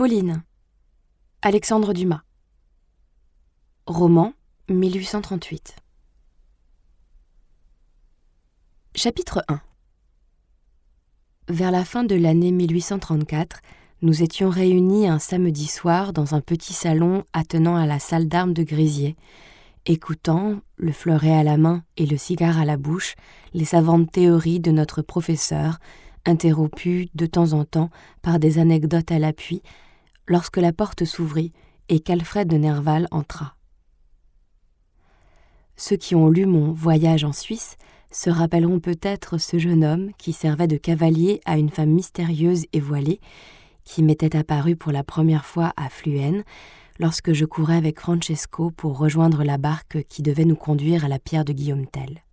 Pauline, Alexandre Dumas. Roman, 1838. Chapitre 1. Vers la fin de l'année 1834, nous étions réunis un samedi soir dans un petit salon attenant à la salle d'armes de Grisier, écoutant, le fleuret à la main et le cigare à la bouche, les savantes théories de notre professeur, interrompues de temps en temps par des anecdotes à l'appui, lorsque la porte s'ouvrit et qu'Alfred de Nerval entra. Ceux qui ont lu mon Voyage en Suisse se rappelleront peut-être ce jeune homme qui servait de cavalier à une femme mystérieuse et voilée, qui m'était apparu pour la première fois à Fluenne, lorsque je courais avec Francesco pour rejoindre la barque qui devait nous conduire à la pierre de Guillaume Tell.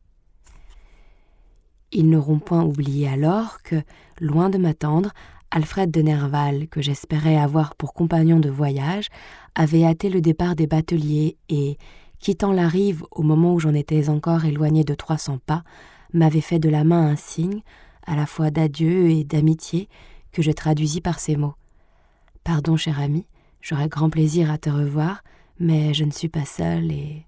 Ils n'auront point oublié alors que, loin de m'attendre, Alfred de Nerval, que j'espérais avoir pour compagnon de voyage, avait hâté le départ des bateliers et, quittant la rive au moment où j'en étais encore éloigné de 300 pas, m'avait fait de la main un signe, à la fois d'adieu et d'amitié, que je traduisis par ces mots. « Pardon, cher ami, j'aurais grand plaisir à te revoir, mais je ne suis pas seule et... »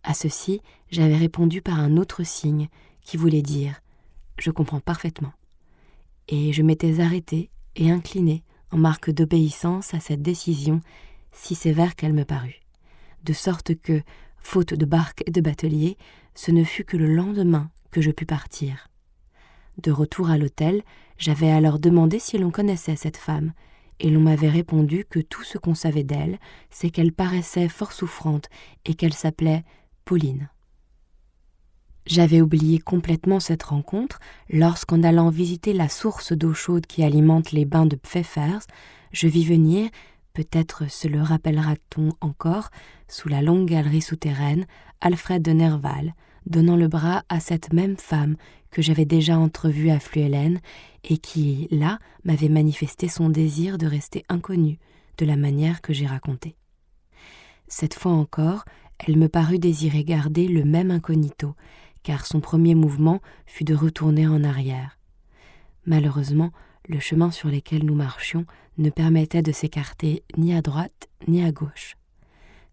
À ceci, j'avais répondu par un autre signe qui voulait dire « Je comprends parfaitement ». Et je m'étais arrêtée et inclinée en marque d'obéissance à cette décision si sévère qu'elle me parut. De sorte que, faute de barque et de batelier, ce ne fut que le lendemain que je pus partir. De retour à l'hôtel, j'avais alors demandé si l'on connaissait cette femme, et l'on m'avait répondu que tout ce qu'on savait d'elle, c'est qu'elle paraissait fort souffrante et qu'elle s'appelait Pauline. J'avais oublié complètement cette rencontre lorsqu'en allant visiter la source d'eau chaude qui alimente les bains de Pfeffers, je vis venir, peut-être se le rappellera-t-on encore, sous la longue galerie souterraine, Alfred de Nerval, donnant le bras à cette même femme que j'avais déjà entrevue à Fluellen et qui, là, m'avait manifesté son désir de rester inconnue de la manière que j'ai racontée. Cette fois encore, elle me parut désirer garder le même incognito, car son premier mouvement fut de retourner en arrière. Malheureusement, le chemin sur lequel nous marchions ne permettait de s'écarter ni à droite ni à gauche.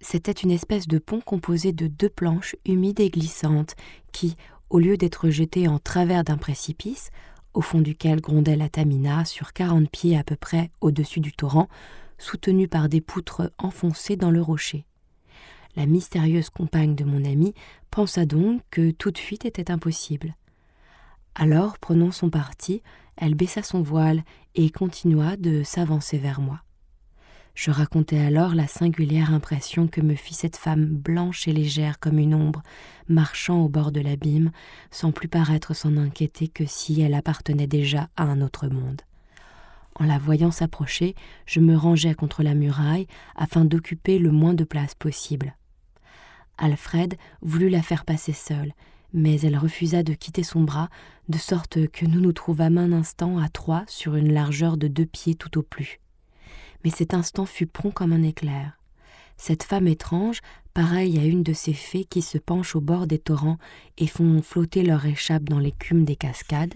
C'était une espèce de pont composé de 2 planches humides et glissantes qui, au lieu d'être jetées en travers d'un précipice, au fond duquel grondait la Tamina sur 40 pieds à peu près au-dessus du torrent, soutenues par des poutres enfoncées dans le rocher. La mystérieuse compagne de mon ami pensa donc que toute fuite était impossible. Alors, prenant son parti, elle baissa son voile et continua de s'avancer vers moi. Je racontai alors la singulière impression que me fit cette femme blanche et légère comme une ombre, marchant au bord de l'abîme, sans plus paraître s'en inquiéter que si elle appartenait déjà à un autre monde. En la voyant s'approcher, je me rangeai contre la muraille afin d'occuper le moins de place possible. Alfred voulut la faire passer seule, mais elle refusa de quitter son bras, de sorte que nous nous trouvâmes un instant à 3 sur une largeur de 2 pieds tout au plus. Mais cet instant fut prompt comme un éclair. Cette femme étrange, pareille à une de ces fées qui se penchent au bord des torrents et font flotter leur échappe dans l'écume des cascades,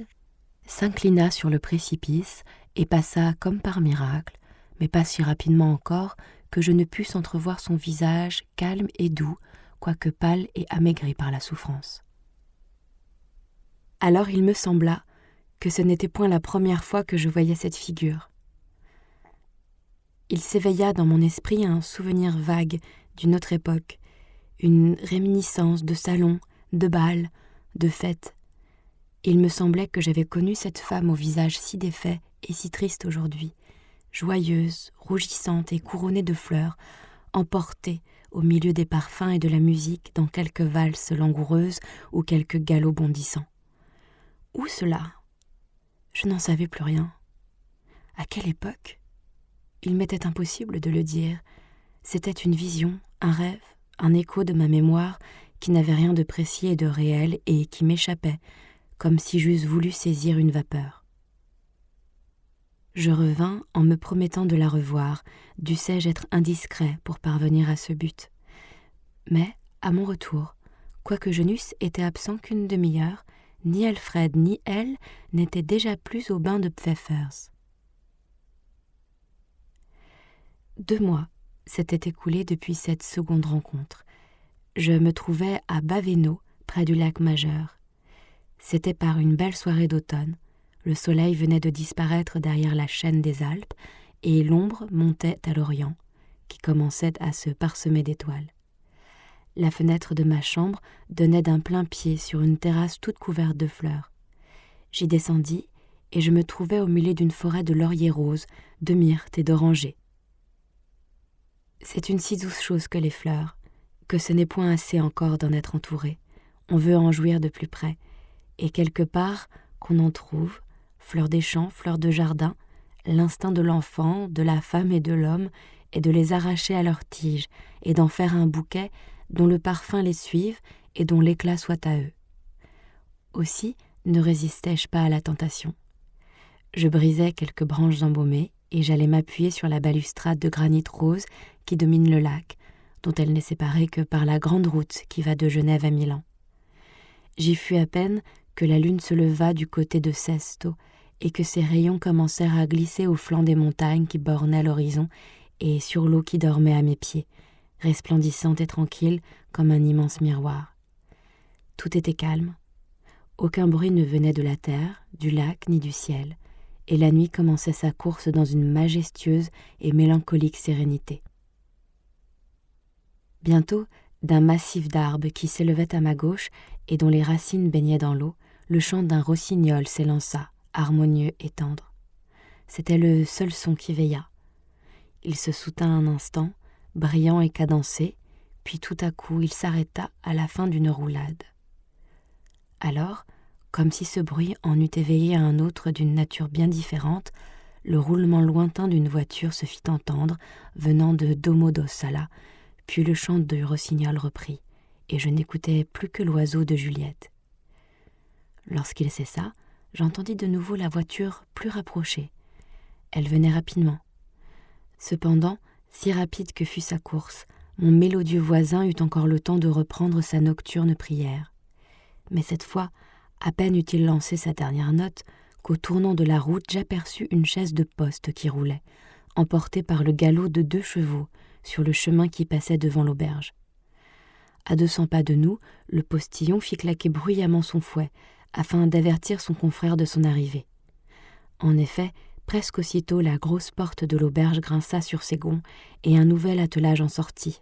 s'inclina sur le précipice et passa comme par miracle, mais pas si rapidement encore que je ne pusse entrevoir son visage calme et doux, quoique pâle et amaigri par la souffrance. Alors il me sembla que ce n'était point la première fois que je voyais cette figure. Il s'éveilla dans mon esprit un souvenir vague d'une autre époque, une réminiscence de salons, de bals, de fêtes. Il me semblait que j'avais connu cette femme au visage si défait et si triste aujourd'hui, joyeuse, rougissante et couronnée de fleurs, emportée au milieu des parfums et de la musique dans quelques valses langoureuses ou quelques galops bondissants. Où cela ? Je n'en savais plus rien. À quelle époque ? Il m'était impossible de le dire. C'était une vision, un rêve, un écho de ma mémoire qui n'avait rien de précis et de réel et qui m'échappait, comme si j'eusse voulu saisir une vapeur. Je revins en me promettant de la revoir, dussé-je être indiscret pour parvenir à ce but. Mais, à mon retour, quoique je n'eusse été absent qu'une demi-heure, ni Alfred ni elle n'étaient déjà plus au bain de Pfeffers. 2 mois s'étaient écoulés depuis cette seconde rencontre. Je me trouvais à Baveno, près du lac Majeur. C'était par une belle soirée d'automne. Le soleil venait de disparaître derrière la chaîne des Alpes et l'ombre montait à l'Orient, qui commençait à se parsemer d'étoiles. La fenêtre de ma chambre donnait d'un plein pied sur une terrasse toute couverte de fleurs. J'y descendis et je me trouvais au milieu d'une forêt de lauriers roses, de myrtes et d'orangers. C'est une si douce chose que les fleurs, que ce n'est point assez encore d'en être entouré. On veut en jouir de plus près, et quelque part qu'on en trouve, fleurs des champs, fleurs de jardin, l'instinct de l'enfant, de la femme et de l'homme est de les arracher à leurs tiges et d'en faire un bouquet dont le parfum les suive et dont l'éclat soit à eux. Aussi ne résistai-je pas à la tentation. Je brisai quelques branches embaumées et j'allais m'appuyer sur la balustrade de granit rose qui domine le lac, dont elle n'est séparée que par la grande route qui va de Genève à Milan. J'y fus à peine que la lune se leva du côté de Sesto et que ses rayons commencèrent à glisser au flanc des montagnes qui bornaient l'horizon et sur l'eau qui dormait à mes pieds, resplendissante et tranquille comme un immense miroir. Tout était calme. Aucun bruit ne venait de la terre, du lac ni du ciel, et la nuit commençait sa course dans une majestueuse et mélancolique sérénité. Bientôt, d'un massif d'arbres qui s'élevait à ma gauche et dont les racines baignaient dans l'eau, le chant d'un rossignol s'élança, harmonieux et tendre. C'était le seul son qui veilla. Il se soutint un instant, brillant et cadencé, puis tout à coup il s'arrêta à la fin d'une roulade. Alors, comme si ce bruit en eût éveillé un autre d'une nature bien différente, le roulement lointain d'une voiture se fit entendre, venant de Domodossola, puis le chant du rossignol reprit, et je n'écoutais plus que l'oiseau de Juliette. Lorsqu'il cessa, j'entendis de nouveau la voiture plus rapprochée. Elle venait rapidement. Cependant, si rapide que fût sa course, mon mélodieux voisin eut encore le temps de reprendre sa nocturne prière. Mais cette fois, à peine eut-il lancé sa dernière note, qu'au tournant de la route j'aperçus une chaise de poste qui roulait, emportée par le galop de 2 chevaux, sur le chemin qui passait devant l'auberge. À 200 pas de nous, le postillon fit claquer bruyamment son fouet, afin d'avertir son confrère de son arrivée. En effet, presque aussitôt la grosse porte de l'auberge grinça sur ses gonds, et un nouvel attelage en sortit.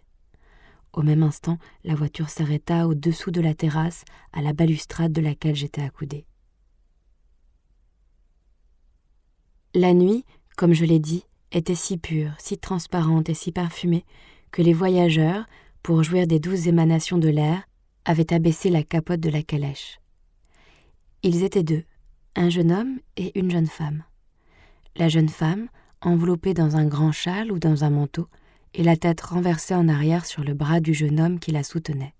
Au même instant, la voiture s'arrêta au-dessous de la terrasse, à la balustrade de laquelle j'étais accoudée. La nuit, comme je l'ai dit, était si pure, si transparente et si parfumée que les voyageurs, pour jouir des douces émanations de l'air, avaient abaissé la capote de la calèche. Ils étaient 2, un jeune homme et une jeune femme. La jeune femme, enveloppée dans un grand châle ou dans un manteau, et la tête renversée en arrière sur le bras du jeune homme qui la soutenait.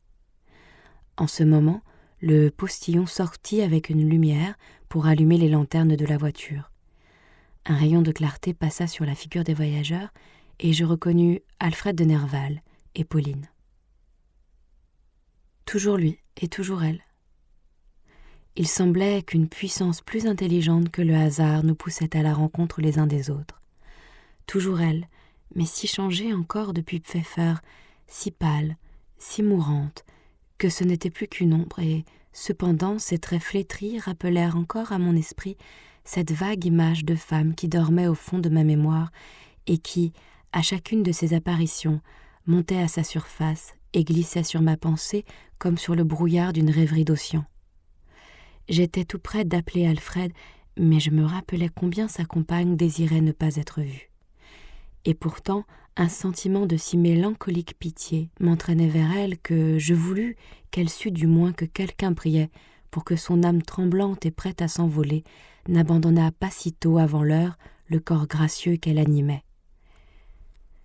En ce moment, le postillon sortit avec une lumière pour allumer les lanternes de la voiture. Un rayon de clarté passa sur la figure des voyageurs et je reconnus Alfred de Nerval et Pauline. Toujours lui et toujours elle. Il semblait qu'une puissance plus intelligente que le hasard nous poussait à la rencontre les uns des autres. Toujours elle, mais si changée encore depuis Pfeffer, si pâle, si mourante, que ce n'était plus qu'une ombre, et cependant ses traits flétris rappelèrent encore à mon esprit cette vague image de femme qui dormait au fond de ma mémoire et qui, à chacune de ses apparitions, montait à sa surface et glissait sur ma pensée comme sur le brouillard d'une rêverie d'océan. J'étais tout près d'appeler Alfred, mais je me rappelais combien sa compagne désirait ne pas être vue. Et pourtant, un sentiment de si mélancolique pitié m'entraînait vers elle que je voulus qu'elle sût du moins que quelqu'un priait pour que son âme tremblante et prête à s'envoler n'abandonnât pas si tôt avant l'heure le corps gracieux qu'elle animait.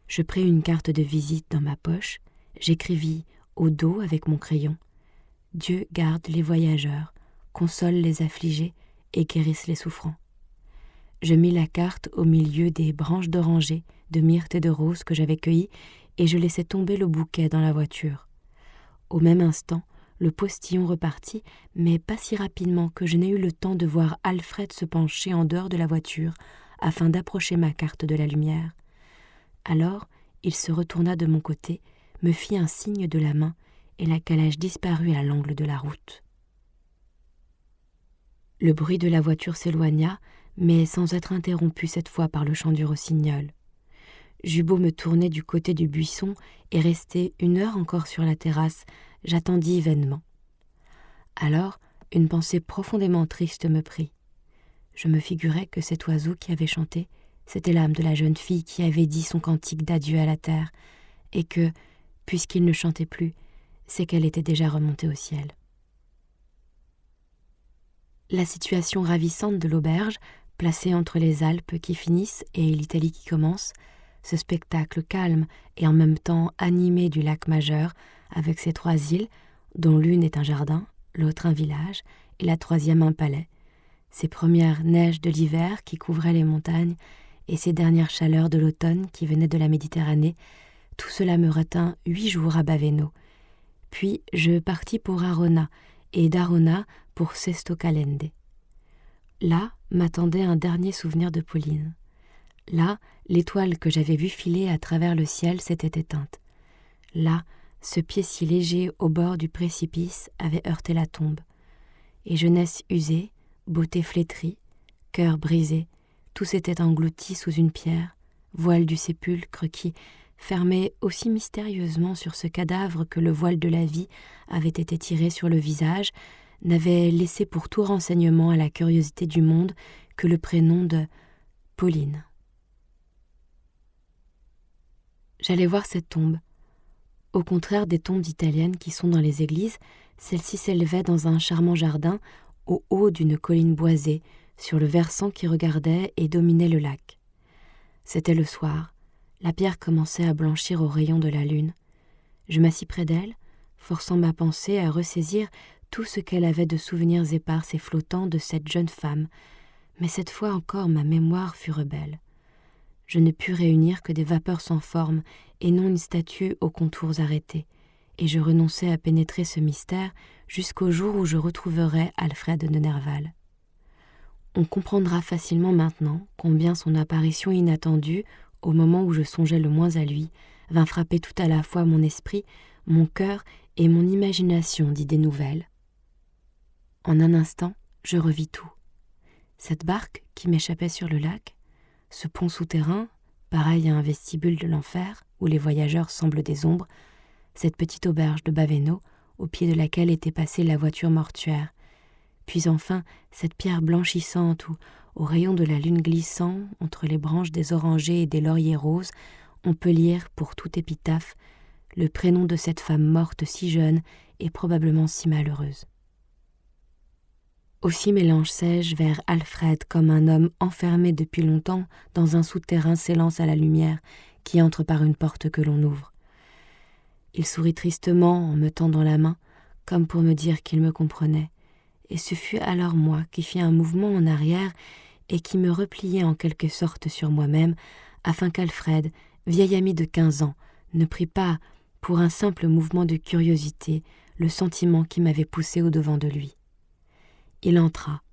Je pris une carte de visite dans ma poche, j'écrivis au dos avec mon crayon « Dieu garde les voyageurs, console les affligés et guérisse les souffrants ». Je mis la carte au milieu des branches d'oranger, de myrte et de roses que j'avais cueillies et je laissai tomber le bouquet dans la voiture. Au même instant, le postillon repartit, mais pas si rapidement que je n'ai eu le temps de voir Alfred se pencher en dehors de la voiture afin d'approcher ma carte de la lumière. Alors, il se retourna de mon côté, me fit un signe de la main, et la calèche disparut à l'angle de la route. Le bruit de la voiture s'éloigna, mais sans être interrompu cette fois par le chant du rossignol. J'eus beau me tourner du côté du buisson et rester 1 heure encore sur la terrasse, j'attendis vainement. Alors, une pensée profondément triste me prit. Je me figurais que cet oiseau qui avait chanté, c'était l'âme de la jeune fille qui avait dit son cantique d'adieu à la terre, et que, puisqu'il ne chantait plus, c'est qu'elle était déjà remontée au ciel. La situation ravissante de l'auberge, placée entre les Alpes qui finissent et l'Italie qui commence, ce spectacle calme et en même temps animé du lac Majeur, avec ses 3 îles, dont l'une est un jardin, l'autre un village, et la troisième un palais, ces premières neiges de l'hiver qui couvraient les montagnes, et ces dernières chaleurs de l'automne qui venaient de la Méditerranée, tout cela me retint 8 jours à Baveno. Puis je partis pour Arona, et d'Arona pour Sesto Calende. Là m'attendait un dernier souvenir de Pauline. Là, l'étoile que j'avais vue filer à travers le ciel s'était éteinte. Là, ce pied si léger au bord du précipice avait heurté la tombe. Et jeunesse usée, beauté flétrie, cœur brisé, tout s'était englouti sous une pierre, voile du sépulcre qui, fermé aussi mystérieusement sur ce cadavre que le voile de la vie avait été tiré sur le visage, n'avait laissé pour tout renseignement à la curiosité du monde que le prénom de Pauline. J'allais voir cette tombe. Au contraire des tombes italiennes qui sont dans les églises, celle-ci s'élevait dans un charmant jardin au haut d'une colline boisée, sur le versant qui regardait et dominait le lac. C'était le soir. La pierre commençait à blanchir aux rayons de la lune. Je m'assis près d'elle, forçant ma pensée à ressaisir tout ce qu'elle avait de souvenirs épars et flottants de cette jeune femme, mais cette fois encore ma mémoire fut rebelle. Je ne pus réunir que des vapeurs sans forme et non une statue aux contours arrêtés, et je renonçai à pénétrer ce mystère jusqu'au jour où je retrouverai Alfred de Nerval. On comprendra facilement maintenant combien son apparition inattendue, au moment où je songeais le moins à lui, vint frapper tout à la fois mon esprit, mon cœur et mon imagination d'idées nouvelles. En un instant, je revis tout. Cette barque qui m'échappait sur le lac, ce pont souterrain, pareil à un vestibule de l'enfer, où les voyageurs semblent des ombres, cette petite auberge de Baveno, au pied de laquelle était passée la voiture mortuaire, puis enfin cette pierre blanchissante où, au rayon de la lune glissant, entre les branches des orangers et des lauriers roses, on peut lire, pour toute épitaphe, le prénom de cette femme morte si jeune et probablement si malheureuse. Aussi m'élançai-je vers Alfred comme un homme enfermé depuis longtemps dans un souterrain s'élance à la lumière qui entre par une porte que l'on ouvre. Il sourit tristement en me tendant la main, comme pour me dire qu'il me comprenait, et ce fut alors moi qui fis un mouvement en arrière et qui me repliai en quelque sorte sur moi-même, afin qu'Alfred, vieil ami de 15 ans, ne prît pas, pour un simple mouvement de curiosité, le sentiment qui m'avait poussé au-devant de lui. Il entra.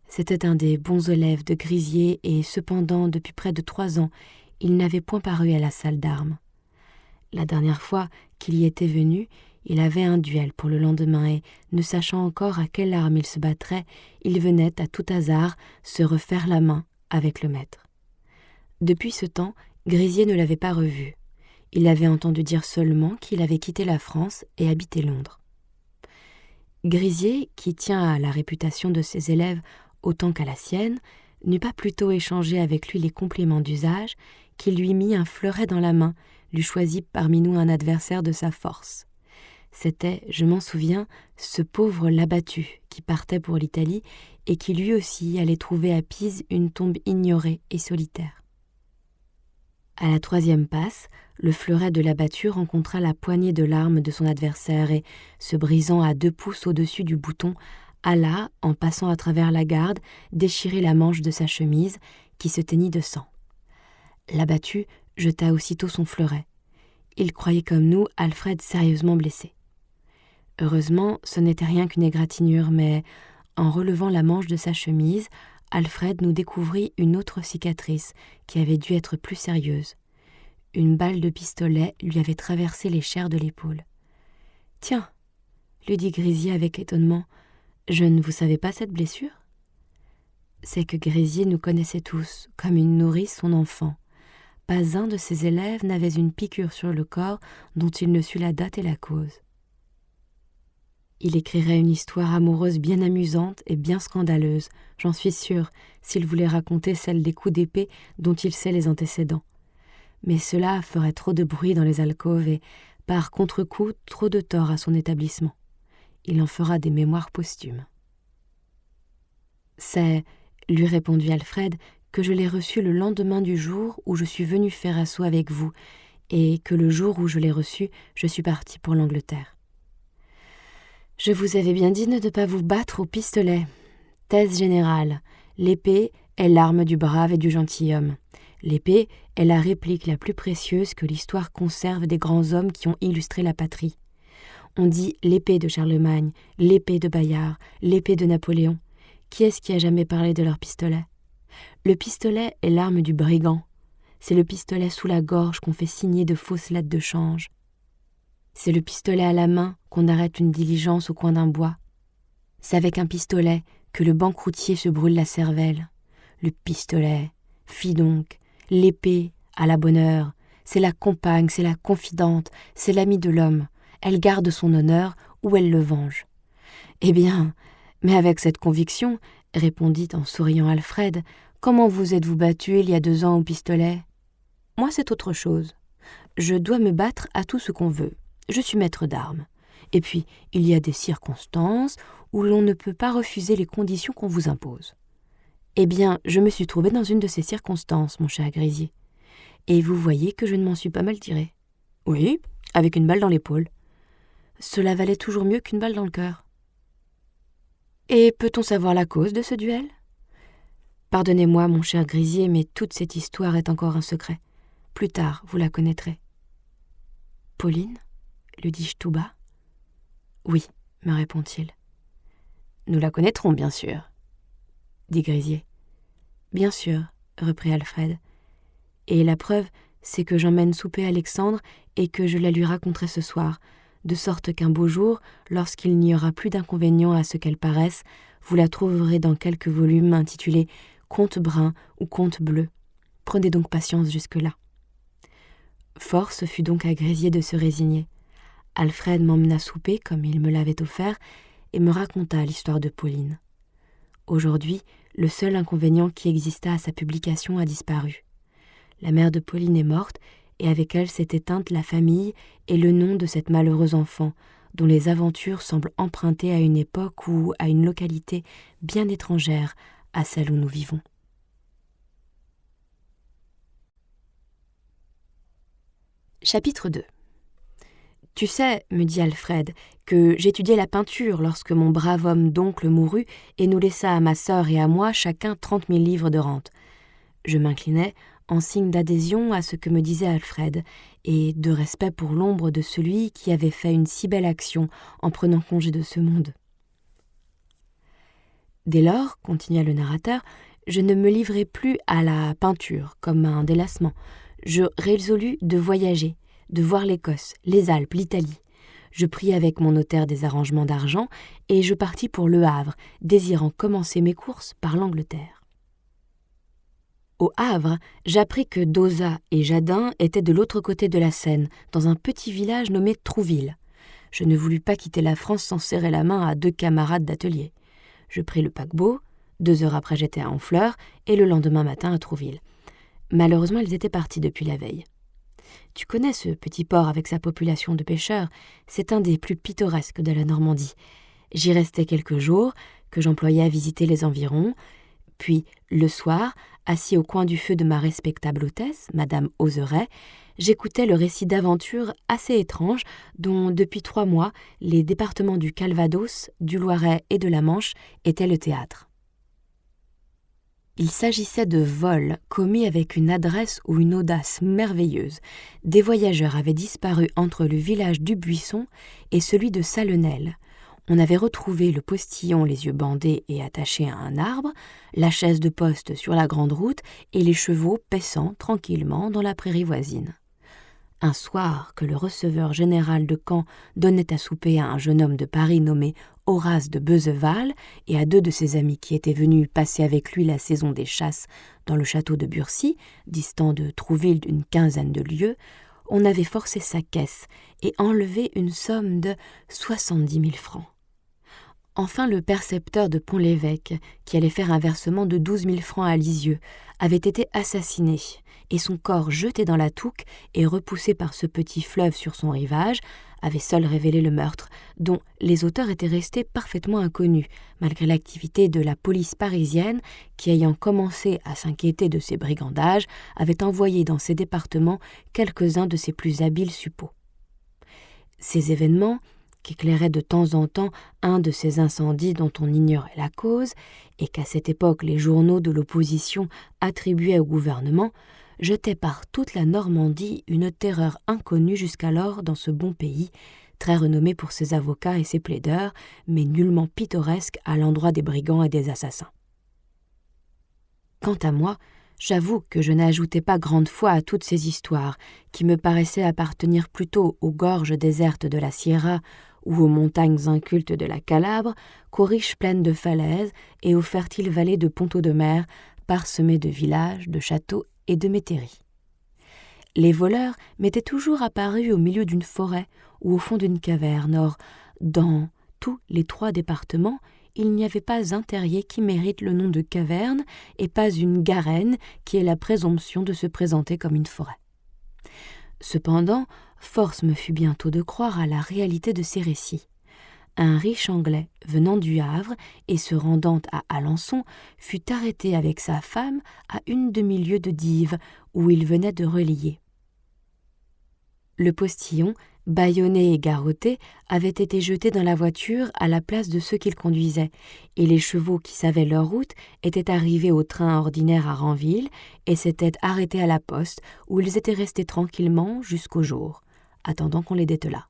C'était un des bons élèves de Grisier et cependant, depuis près de 3 ans, il n'avait point paru à la salle d'armes. La dernière fois qu'il y était venu, il avait un duel pour le lendemain et, ne sachant encore à quelle arme il se battrait, il venait à tout hasard se refaire la main avec le maître. Depuis ce temps, Grisier ne l'avait pas revu. Il avait entendu dire seulement qu'il avait quitté la France et habité Londres. Grisier, qui tient à la réputation de ses élèves autant qu'à la sienne, n'eut pas plutôt échangé avec lui les compliments d'usage qu'il lui mit un fleuret dans la main, lui choisit parmi nous un adversaire de sa force. C'était, je m'en souviens, ce pauvre Labattu qui partait pour l'Italie et qui lui aussi allait trouver à Pise une tombe ignorée et solitaire. À la 3e passe, le fleuret de Labattu rencontra la poignée de l'arme de son adversaire et, se brisant à 2 pouces au-dessus du bouton, alla, en passant à travers la garde, déchirer la manche de sa chemise, qui se teignit de sang. Labattu jeta aussitôt son fleuret. Il croyait comme nous Alfred sérieusement blessé. Heureusement, ce n'était rien qu'une égratignure, mais, en relevant la manche de sa chemise, Alfred nous découvrit une autre cicatrice qui avait dû être plus sérieuse. Une balle de pistolet lui avait traversé les chairs de l'épaule. « Tiens !» lui dit Grisier avec étonnement. « Je ne vous savais pas cette blessure ?» C'est que Grisier nous connaissait tous, comme une nourrice son enfant. Pas un de ses élèves n'avait une piqûre sur le corps dont il ne sût la date et la cause. Il écrirait une histoire amoureuse bien amusante et bien scandaleuse, j'en suis sûre, s'il voulait raconter celle des coups d'épée dont il sait les antécédents. Mais cela ferait trop de bruit dans les alcôves et, par contre-coup, trop de tort à son établissement. Il en fera des mémoires posthumes. « C'est, lui répondit Alfred, que je l'ai reçu le lendemain du jour où je suis venu faire assaut avec vous, et que le jour où je l'ai reçu, je suis parti pour l'Angleterre. Je vous avais bien dit de ne pas vous battre au pistolet. Thèse générale, l'épée est l'arme du brave et du gentilhomme. L'épée est la réplique la plus précieuse que l'histoire conserve des grands hommes qui ont illustré la patrie. On dit l'épée de Charlemagne, l'épée de Bayard, l'épée de Napoléon. Qui est-ce qui a jamais parlé de leur pistolet ? Le pistolet est l'arme du brigand. C'est le pistolet sous la gorge qu'on fait signer de fausses lettres de change. C'est le pistolet à la main qu'on arrête une diligence au coin d'un bois. C'est avec un pistolet que le banqueroutier se brûle la cervelle. Le pistolet, fi donc, l'épée, à la bonne heure, c'est la compagne, c'est la confidente, c'est l'amie de l'homme. Elle garde son honneur ou elle le venge. Eh bien, mais avec cette conviction, répondit en souriant Alfred, comment vous êtes-vous battu il y a 2 ans au pistolet ? Moi, c'est autre chose. Je dois me battre à tout ce qu'on veut. Je suis maître d'armes. Et puis, il y a des circonstances où l'on ne peut pas refuser les conditions qu'on vous impose. Eh bien, je me suis trouvé dans une de ces circonstances, mon cher Grisier. Et vous voyez que je ne m'en suis pas mal tiré. Oui, avec une balle dans l'épaule. Cela valait toujours mieux qu'une balle dans le cœur. Et peut-on savoir la cause de ce duel ? Pardonnez-moi, mon cher Grisier, mais toute cette histoire est encore un secret. Plus tard, vous la connaîtrez. Pauline ? Lui dis-je tout bas. Oui, me répond-il. Nous la connaîtrons, bien sûr, dit Grisier. Bien sûr, reprit Alfred. Et la preuve, c'est que j'emmène souper Alexandre et que je la lui raconterai ce soir, de sorte qu'un beau jour, lorsqu'il n'y aura plus d'inconvénients à ce qu'elle paraisse, vous la trouverez dans quelques volumes intitulés « Conte brun » ou « Conte bleu ». Prenez donc patience jusque-là. Force fut donc à Grisier de se résigner. Alfred m'emmena souper comme il me l'avait offert et me raconta l'histoire de Pauline. Aujourd'hui, le seul inconvénient qui exista à sa publication a disparu. La mère de Pauline est morte et avec elle s'est éteinte la famille et le nom de cette malheureuse enfant, dont les aventures semblent empruntées à une époque ou à une localité bien étrangère à celle où nous vivons. Chapitre 2. Tu sais, me dit Alfred, que j'étudiais la peinture lorsque mon brave homme d'oncle mourut et nous laissa à ma sœur et à moi chacun 30 000 livres de rente. Je m'inclinai en signe d'adhésion à ce que me disait Alfred, et de respect pour l'ombre de celui qui avait fait une si belle action en prenant congé de ce monde. Dès lors, continua le narrateur, je ne me livrai plus à la peinture comme à un délassement. Je résolus de voyager, de voir l'Écosse, les Alpes, l'Italie. Je pris avec mon notaire des arrangements d'argent et je partis pour Le Havre, désirant commencer mes courses par l'Angleterre. Au Havre, j'appris que Dauzat et Jadin étaient de l'autre côté de la Seine, dans un petit village nommé Trouville. Je ne voulus pas quitter la France sans serrer la main à 2 camarades d'atelier. Je pris le paquebot, 2 heures après j'étais à Honfleur, et le lendemain matin à Trouville. Malheureusement, ils étaient partis depuis la veille. Tu connais ce petit port avec sa population de pêcheurs, c'est un des plus pittoresques de la Normandie. J'y restai quelques jours, que j'employais à visiter les environs, puis, le soir, assis au coin du feu de ma respectable hôtesse, Madame Oseret, j'écoutais le récit d'aventures assez étranges dont, depuis 3 mois, les départements du Calvados, du Loiret et de la Manche étaient le théâtre. Il s'agissait de vols commis avec une adresse ou une audace merveilleuse. Des voyageurs avaient disparu entre le village du Buisson et celui de Salenel. On avait retrouvé le postillon les yeux bandés et attaché à un arbre, la chaise de poste sur la grande route et les chevaux paissant tranquillement dans la prairie voisine. Un soir que le receveur général de Caen donnait à souper à un jeune homme de Paris nommé Horace de Beuzeval et à 2 de ses amis qui étaient venus passer avec lui la saison des chasses dans le château de Burcy, distant de Trouville d'une 15aine de lieues, on avait forcé sa caisse et enlevé une somme de 70 000 francs. Enfin, le percepteur de Pont-l'Évêque, qui allait faire un versement de 12 000 francs à Lisieux, avait été assassiné, et son corps jeté dans la Touques et repoussé par ce petit fleuve sur son rivage, avait seul révélé le meurtre, dont les auteurs étaient restés parfaitement inconnus, malgré l'activité de la police parisienne qui, ayant commencé à s'inquiéter de ces brigandages, avait envoyé dans ces départements quelques-uns de ses plus habiles suppôts. Ces événements, qu'éclairait de temps en temps un de ces incendies dont on ignorait la cause, et qu'à cette époque les journaux de l'opposition attribuaient au gouvernement, jetaient par toute la Normandie une terreur inconnue jusqu'alors dans ce bon pays, très renommé pour ses avocats et ses plaideurs, mais nullement pittoresque à l'endroit des brigands et des assassins. Quant à moi, j'avoue que je n'ajoutais pas grande foi à toutes ces histoires, qui me paraissaient appartenir plutôt aux gorges désertes de la Sierra ou aux montagnes incultes de la Calabre qu'aux riches plaines de falaises et aux fertiles vallées de Ponto-de-Mer, parsemées de villages, de châteaux et de métairies. Les voleurs m'étaient toujours apparus au milieu d'une forêt ou au fond d'une caverne. Or, dans tous les 3 départements, il n'y avait pas un terrier qui mérite le nom de caverne et pas une garenne qui ait la présomption de se présenter comme une forêt. Cependant, force me fut bientôt de croire à la réalité de ces récits. Un riche Anglais venant du Havre et se rendant à Alençon fut arrêté avec sa femme à 1 demi-lieue de Dives, où il venait de relier. Le postillon, bâillonné et garrotté, avait été jeté dans la voiture à la place de ceux qu'il conduisait, et les chevaux qui savaient leur route étaient arrivés au train ordinaire à Ranville et s'étaient arrêtés à la poste, où ils étaient restés tranquillement jusqu'au jour, attendant qu'on les dételât.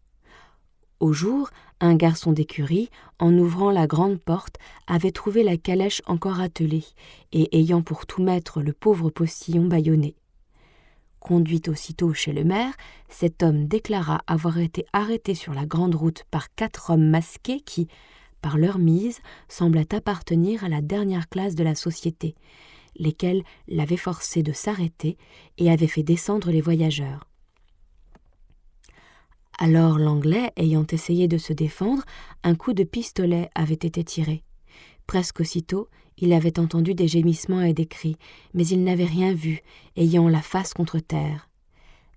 Au jour, un garçon d'écurie, en ouvrant la grande porte, avait trouvé la calèche encore attelée, et ayant pour tout maître le pauvre postillon bâillonné. Conduit aussitôt chez le maire, cet homme déclara avoir été arrêté sur la grande route par 4 hommes masqués qui, par leur mise, semblaient appartenir à la dernière classe de la société, lesquels l'avaient forcé de s'arrêter et avaient fait descendre les voyageurs. Alors l'Anglais, ayant essayé de se défendre, un coup de pistolet avait été tiré. Presque aussitôt, il avait entendu des gémissements et des cris, mais il n'avait rien vu, ayant la face contre terre.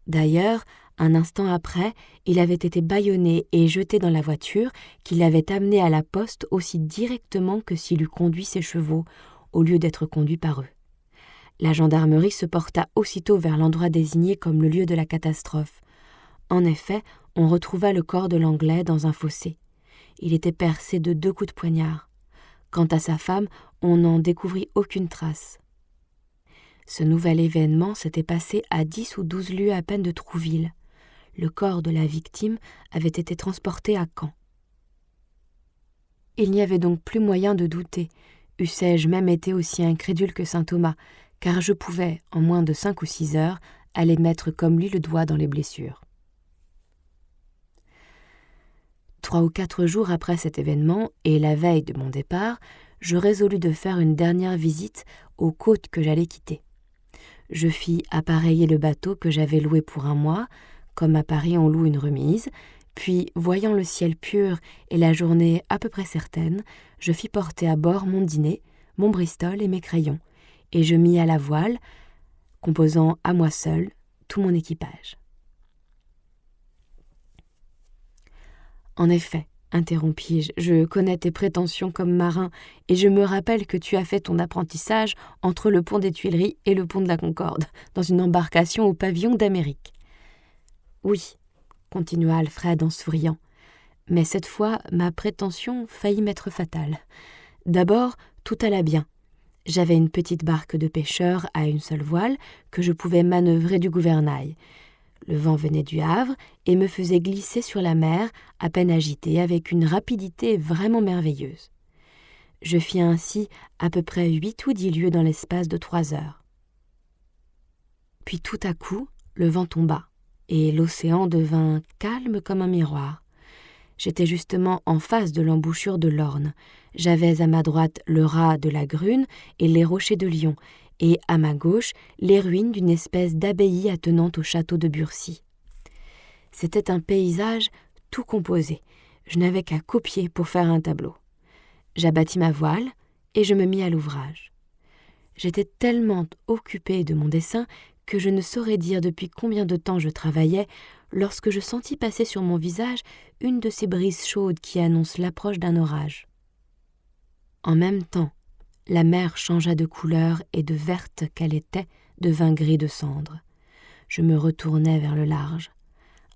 D'ailleurs, un instant après, il avait été bâillonné et jeté dans la voiture, qu'il avait amené à la poste aussi directement que s'il eût conduit ses chevaux, au lieu d'être conduit par eux. La gendarmerie se porta aussitôt vers l'endroit désigné comme le lieu de la catastrophe. En effet, on retrouva le corps de l'Anglais dans un fossé. Il était percé de 2 coups de poignard. Quant à sa femme, on n'en découvrit aucune trace. Ce nouvel événement s'était passé à 10 ou 12 lieues à peine de Trouville. Le corps de la victime avait été transporté à Caen. Il n'y avait donc plus moyen de douter, eussé-je même été aussi incrédule que saint Thomas, car je pouvais, en moins de 5 ou 6 heures, aller mettre comme lui le doigt dans les blessures. 3 ou 4 jours après cet événement, et la veille de mon départ, je résolus de faire une dernière visite aux côtes que j'allais quitter. Je fis appareiller le bateau que j'avais loué pour 1 mois, comme à Paris on loue une remise, puis, voyant le ciel pur et la journée à peu près certaine, je fis porter à bord mon dîner, mon bristol et mes crayons, et je mis à la voile, composant à moi seul tout mon équipage. En effet, interrompis-je, je connais tes prétentions comme marin, et je me rappelle que tu as fait ton apprentissage entre le pont des Tuileries et le pont de la Concorde, dans une embarcation au pavillon d'Amérique. Oui, continua Alfred en souriant, mais cette fois ma prétention faillit m'être fatale. D'abord, tout alla bien. J'avais une petite barque de pêcheurs à une seule voile que je pouvais manœuvrer du gouvernail. Le vent venait du Havre et me faisait glisser sur la mer, à peine agitée, avec une rapidité vraiment merveilleuse. Je fis ainsi à peu près 8 ou 10 lieues dans l'espace de 3 heures. Puis tout à coup, le vent tomba, et l'océan devint calme comme un miroir. J'étais justement en face de l'embouchure de l'Orne. J'avais à ma droite le raz de la Grune et les rochers de Lyon, et à ma gauche les ruines d'une espèce d'abbaye attenante au château de Burcy. C'était un paysage tout composé. Je n'avais qu'à copier pour faire un tableau. J'abattis ma voile et je me mis à l'ouvrage. J'étais tellement occupée de mon dessin que je ne saurais dire depuis combien de temps je travaillais lorsque je sentis passer sur mon visage une de ces brises chaudes qui annoncent l'approche d'un orage. En même temps, la mer changea de couleur et de verte qu'elle était devint gris de cendre. Je me retournai vers le large.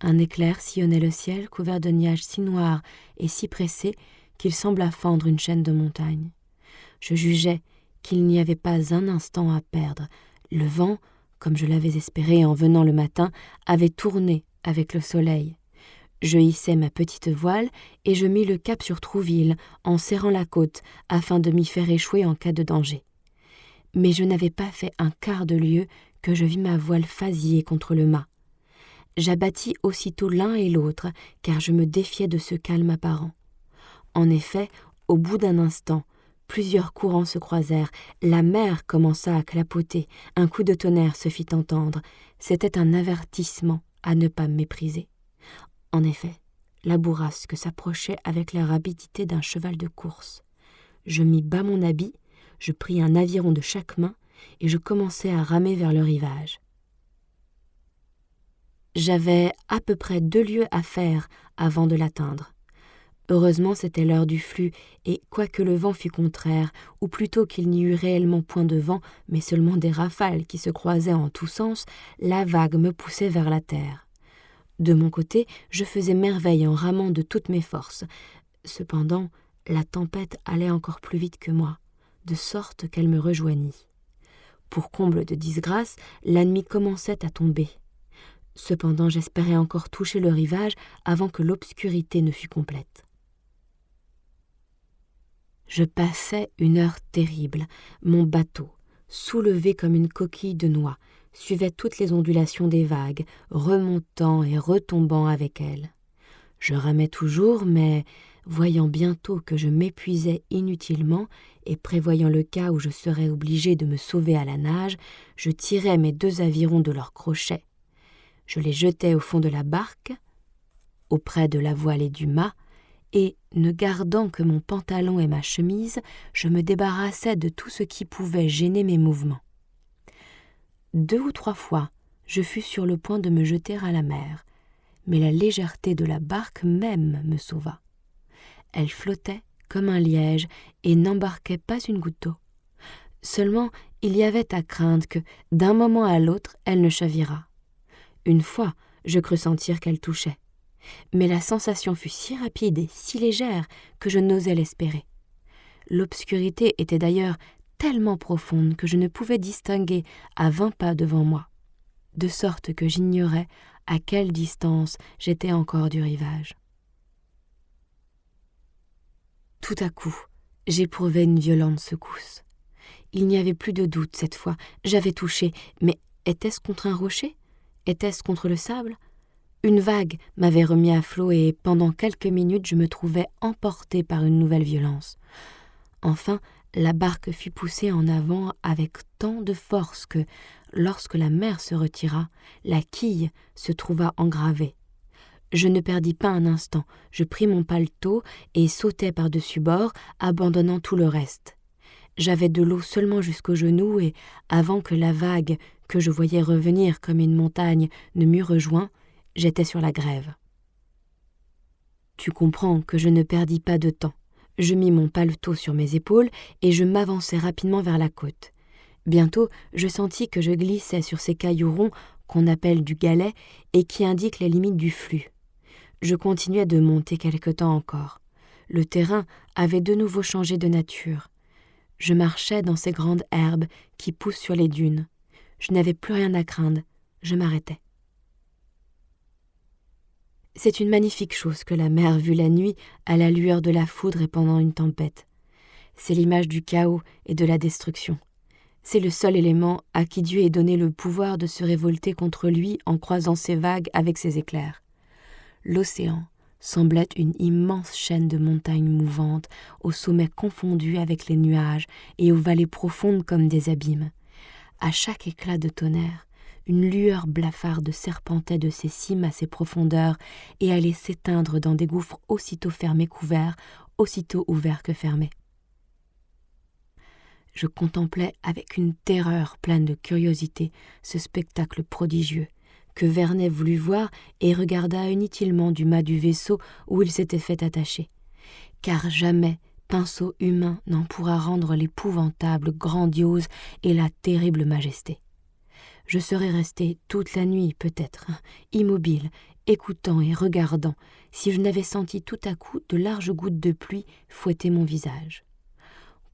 Un éclair sillonnait le ciel couvert de nuages si noirs et si pressés qu'il sembla fendre une chaîne de montagnes. Je jugeai qu'il n'y avait pas un instant à perdre. Le vent, comme je l'avais espéré en venant le matin, avait tourné avec le soleil. Je hissai ma petite voile et je mis le cap sur Trouville en serrant la côte afin de m'y faire échouer en cas de danger. Mais je n'avais pas fait un quart de lieue que je vis ma voile fasiller contre le mât. J'abattis aussitôt l'un et l'autre, car je me défiais de ce calme apparent. En effet, au bout d'un instant, plusieurs courants se croisèrent, la mer commença à clapoter, un coup de tonnerre se fit entendre. C'était un avertissement à ne pas mépriser. En effet, la bourrasque s'approchait avec la rapidité d'un cheval de course. Je mis bas mon habit, je pris un aviron de chaque main et je commençai à ramer vers le rivage. J'avais à peu près 2 lieues à faire avant de l'atteindre. Heureusement, c'était l'heure du flux, et quoique le vent fût contraire, ou plutôt qu'il n'y eût réellement point de vent, mais seulement des rafales qui se croisaient en tous sens, la vague me poussait vers la terre. De mon côté, je faisais merveille en ramant de toutes mes forces. Cependant, la tempête allait encore plus vite que moi, de sorte qu'elle me rejoignit. Pour comble de disgrâce, la nuit commençait à tomber. Cependant, j'espérais encore toucher le rivage avant que l'obscurité ne fût complète. Je passais une heure terrible. Mon bateau, soulevé comme une coquille de noix, suivait toutes les ondulations des vagues, remontant et retombant avec elles. Je ramais toujours, mais, voyant bientôt que je m'épuisais inutilement et prévoyant le cas où je serais obligé de me sauver à la nage, je tirais mes 2 avirons de leurs crochets. Je les jetai au fond de la barque, auprès de la voile et du mât, et, ne gardant que mon pantalon et ma chemise, je me débarrassai de tout ce qui pouvait gêner mes mouvements. 2 ou 3 fois, je fus sur le point de me jeter à la mer, mais la légèreté de la barque même me sauva. Elle flottait comme un liège et n'embarquait pas une goutte d'eau. Seulement, il y avait à craindre que, d'un moment à l'autre, elle ne chavirât. Une fois, je crus sentir qu'elle touchait. Mais la sensation fut si rapide et si légère que je n'osais l'espérer. L'obscurité était d'ailleurs tellement profonde que je ne pouvais distinguer à 20 pas devant moi, de sorte que j'ignorais à quelle distance j'étais encore du rivage. Tout à coup, j'éprouvai une violente secousse. Il n'y avait plus de doute cette fois, j'avais touché, mais était-ce contre un rocher ? Était-ce contre le sable ? Une vague m'avait remis à flot et pendant quelques minutes je me trouvais emporté par une nouvelle violence. Enfin, la barque fut poussée en avant avec tant de force que, lorsque la mer se retira, la quille se trouva engravée. Je ne perdis pas un instant, je pris mon paletot et sautai par-dessus bord, abandonnant tout le reste. J'avais de l'eau seulement jusqu'aux genoux et, avant que la vague, que je voyais revenir comme une montagne, ne m'eût rejoint, j'étais sur la grève. Tu comprends que je ne perdis pas de temps. Je mis mon paletot sur mes épaules et je m'avançai rapidement vers la côte. Bientôt, je sentis que je glissais sur ces cailloux ronds qu'on appelle du galet et qui indiquent les limites du flux. Je continuais de monter quelque temps encore. Le terrain avait de nouveau changé de nature. Je marchais dans ces grandes herbes qui poussent sur les dunes. Je n'avais plus rien à craindre, je m'arrêtais. C'est une magnifique chose que la mer vue la nuit à la lueur de la foudre et pendant une tempête. C'est l'image du chaos et de la destruction. C'est le seul élément à qui Dieu ait donné le pouvoir de se révolter contre lui en croisant ses vagues avec ses éclairs. L'océan semblait une immense chaîne de montagnes mouvantes, aux sommets confondus avec les nuages et aux vallées profondes comme des abîmes. À chaque éclat de tonnerre, une lueur blafarde serpentait de ses cimes à ses profondeurs et allait s'éteindre dans des gouffres aussitôt fermés qu'ouverts, aussitôt ouverts que fermés. Je contemplais avec une terreur pleine de curiosité ce spectacle prodigieux que Vernet voulut voir et regarda inutilement du mât du vaisseau où il s'était fait attacher. Car jamais pinceau humain n'en pourra rendre l'épouvantable, grandiose et la terrible majesté. Je serais resté toute la nuit, peut-être, immobile, écoutant et regardant, si je n'avais senti tout à coup de larges gouttes de pluie fouetter mon visage.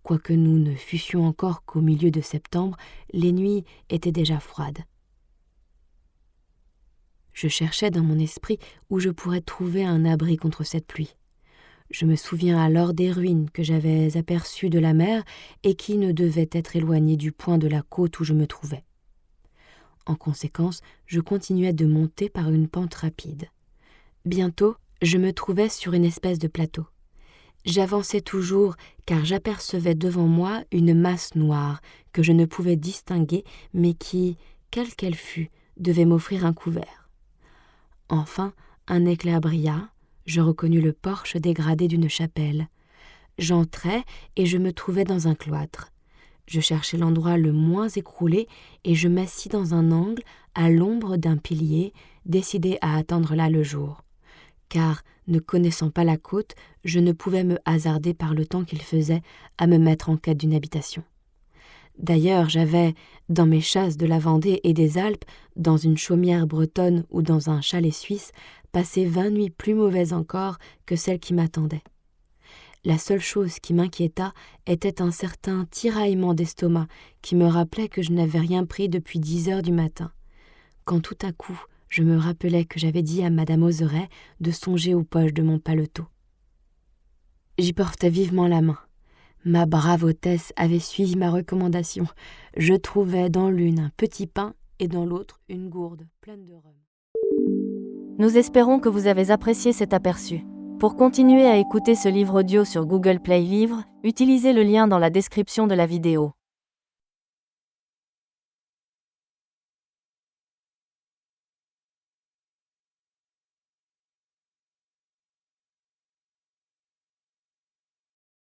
Quoique nous ne fussions encore qu'au milieu de septembre, les nuits étaient déjà froides. Je cherchais dans mon esprit où je pourrais trouver un abri contre cette pluie. Je me souviens alors des ruines que j'avais aperçues de la mer et qui ne devaient être éloignées du point de la côte où je me trouvais. En conséquence, je continuais de monter par une pente rapide. Bientôt, je me trouvais sur une espèce de plateau. J'avançais toujours car j'apercevais devant moi une masse noire que je ne pouvais distinguer mais qui, quelle qu'elle fût, devait m'offrir un couvert. Enfin, un éclair brilla, je reconnus le porche dégradé d'une chapelle. J'entrai et je me trouvais dans un cloître. Je cherchai l'endroit le moins écroulé et je m'assis dans un angle à l'ombre d'un pilier, décidé à attendre là le jour. Car, ne connaissant pas la côte, je ne pouvais me hasarder par le temps qu'il faisait à me mettre en quête d'une habitation. D'ailleurs, j'avais, dans mes chasses de la Vendée et des Alpes, dans une chaumière bretonne ou dans un chalet suisse, passé 20 nuits plus mauvaises encore que celles qui m'attendaient. La seule chose qui m'inquiéta était un certain tiraillement d'estomac qui me rappelait que je n'avais rien pris depuis 10 heures du matin, quand tout à coup je me rappelais que j'avais dit à Madame Oseret de songer aux poches de mon paletot. J'y portais vivement la main. Ma brave hôtesse avait suivi ma recommandation. Je trouvais dans l'une un petit pain et dans l'autre une gourde pleine de rhum. Nous espérons que vous avez apprécié cet aperçu. Pour continuer à écouter ce livre audio sur Google Play Livres, utilisez le lien dans la description de la vidéo.